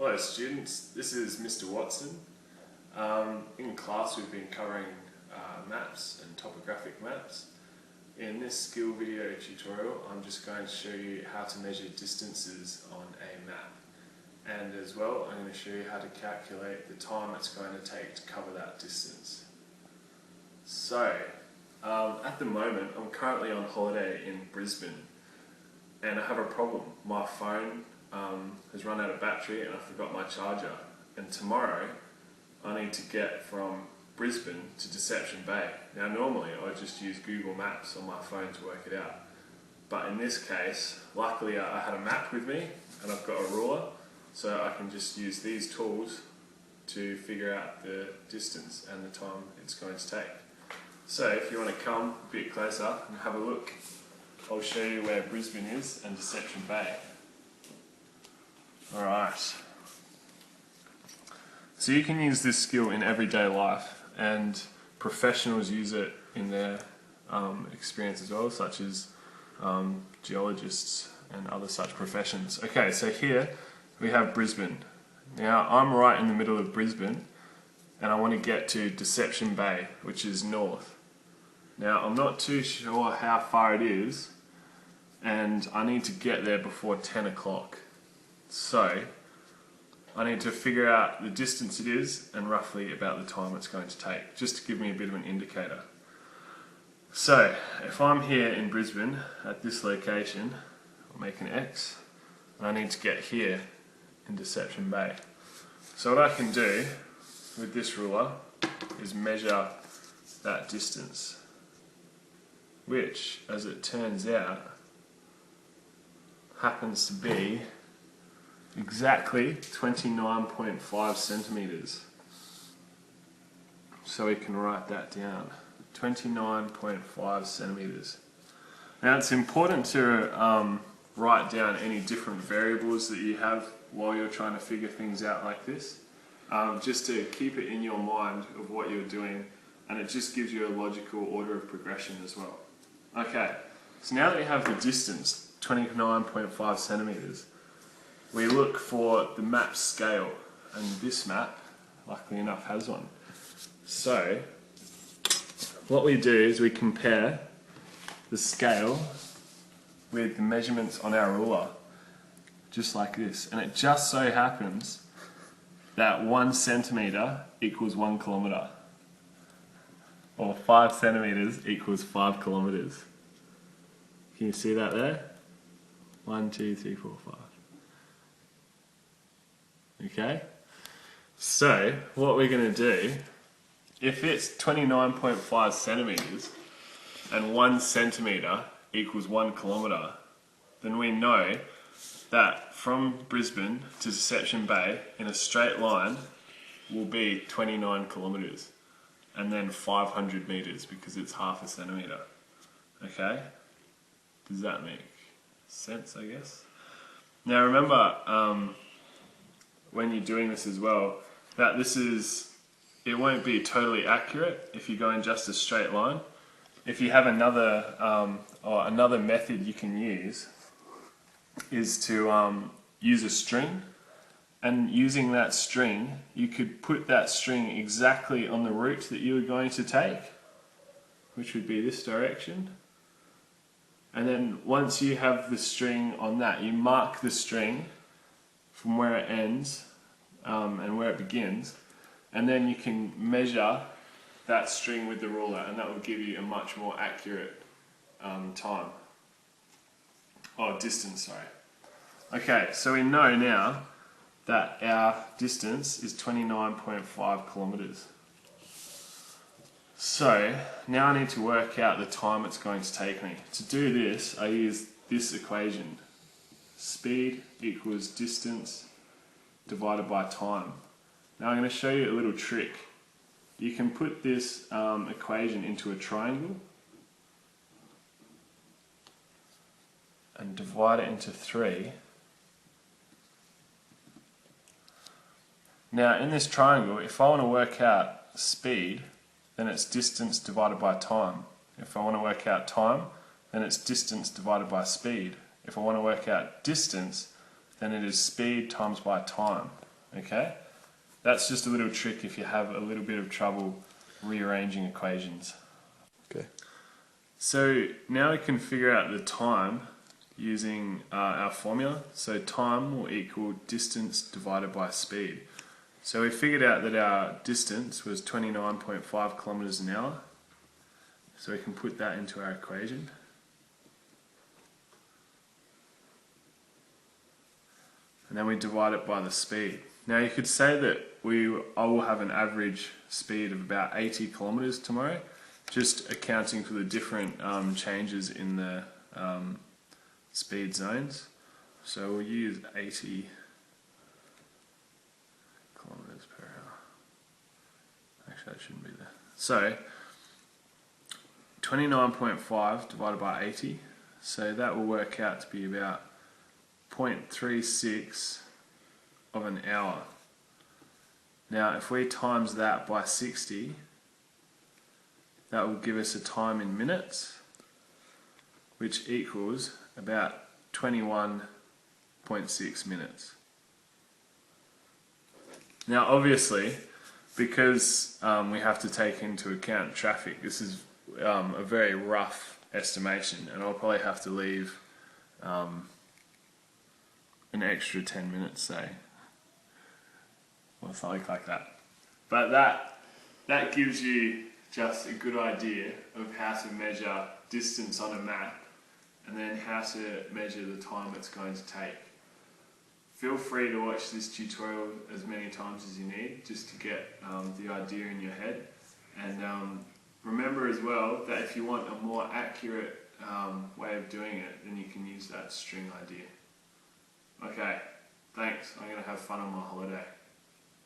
Hello students, this is Mr. Watson. In class we've been covering maps and topographic maps. In this skill video tutorial I'm just going to show you how to measure distances on a map, and as well I'm going to show you how to calculate the time it's going to take to cover that distance. So at the moment I'm currently on holiday in Brisbane and I have a problem. My phone has run out of battery and I forgot my charger, and tomorrow I need to get from Brisbane to Deception Bay. Now normally I would just use Google Maps on my phone to work it out, but in this case luckily I had a map with me and I've got a ruler, so I can just use these tools to figure out the distance and the time it's going to take. So if you want to come a bit closer and have a look, I'll show you where Brisbane is and Deception Bay. Alright, so you can use this skill in everyday life, and professionals use it in their experience as well, such as geologists and other such professions. Okay, so here we have Brisbane. Now I'm right in the middle of Brisbane and I want to get to Deception Bay, which is north. Now I'm not too sure how far it is and I need to get there before 10 o'clock. So I need to figure out the distance it is and roughly about the time it's going to take, just to give me a bit of an indicator. So if I'm here in Brisbane at this location, I'll make an X, and I need to get here in Deception Bay. So what I can do with this ruler is measure that distance, which, as it turns out, happens to be exactly 29.5 centimetres. So we can write that down, 29.5 centimetres. Now it's important to write down any different variables that you have while you're trying to figure things out like this, just to keep it in your mind of what you're doing, and it just gives you a logical order of progression as well. Okay, so now that we have the distance, 29.5 centimetres, we look for the map scale, and this map, luckily enough, has one. So what we do is we compare the scale with the measurements on our ruler, just like this, and it just so happens that 1 centimetre equals 1 kilometre, or 5 centimetres equals 5 kilometres. Can you see that there? 1, 2, 3, 4, 5. Okay, so what we're going to do, if it's 29.5 centimetres and 1 centimetre equals 1 kilometre, then we know that from Brisbane to Deception Bay in a straight line will be 29 kilometres, and then 500 metres because it's half a centimetre. Okay, does that make sense, I guess? Now remember, when you're doing this as well, that it won't be totally accurate if you go in just a straight line. If you have another method you can use is to use a string, and using that string you could put that string exactly on the route that you were going to take, which would be this direction, and then once you have the string on that, you mark the string from where it ends and where it begins, and then you can measure that string with the ruler, and that will give you a much more accurate distance, sorry. Okay, so we know now that our distance is 29.5 kilometres. So now I need to work out the time it's going to take me. To do this, I use this equation. Speed equals distance divided by time. Now I'm going to show you a little trick. You can put this equation into a triangle and divide it into 3. Now in this triangle, if I want to work out speed, then it's distance divided by time. If I want to work out time, then it's distance divided by speed. If I want to work out distance, then it is speed times by time. Okay? That's just a little trick if you have a little bit of trouble rearranging equations. Okay. So now we can figure out the time using our formula. So time will equal distance divided by speed. So we figured out that our distance was 29.5 kilometers an hour. So we can put that into our equation. And then we divide it by the speed. Now you could say that I will have an average speed of about 80 kilometers tomorrow, just accounting for the different changes in the speed zones. So we'll use 80 kilometers per hour. Actually, that shouldn't be there. So 29.5 divided by 80. So that will work out to be about 0.36 of an hour. Now if we times that by 60, that will give us a time in minutes, which equals about 21.6 minutes. Now obviously, because we have to take into account traffic, this is a very rough estimation, and I'll probably have to leave an extra 10 minutes, say, or something like that. But that gives you just a good idea of how to measure distance on a map, and then how to measure the time it's going to take. Feel free to watch this tutorial as many times as you need, just to get the idea in your head. And remember as well that if you want a more accurate way of doing it, then you can use that string idea. Okay, thanks. I'm going to have fun on my holiday.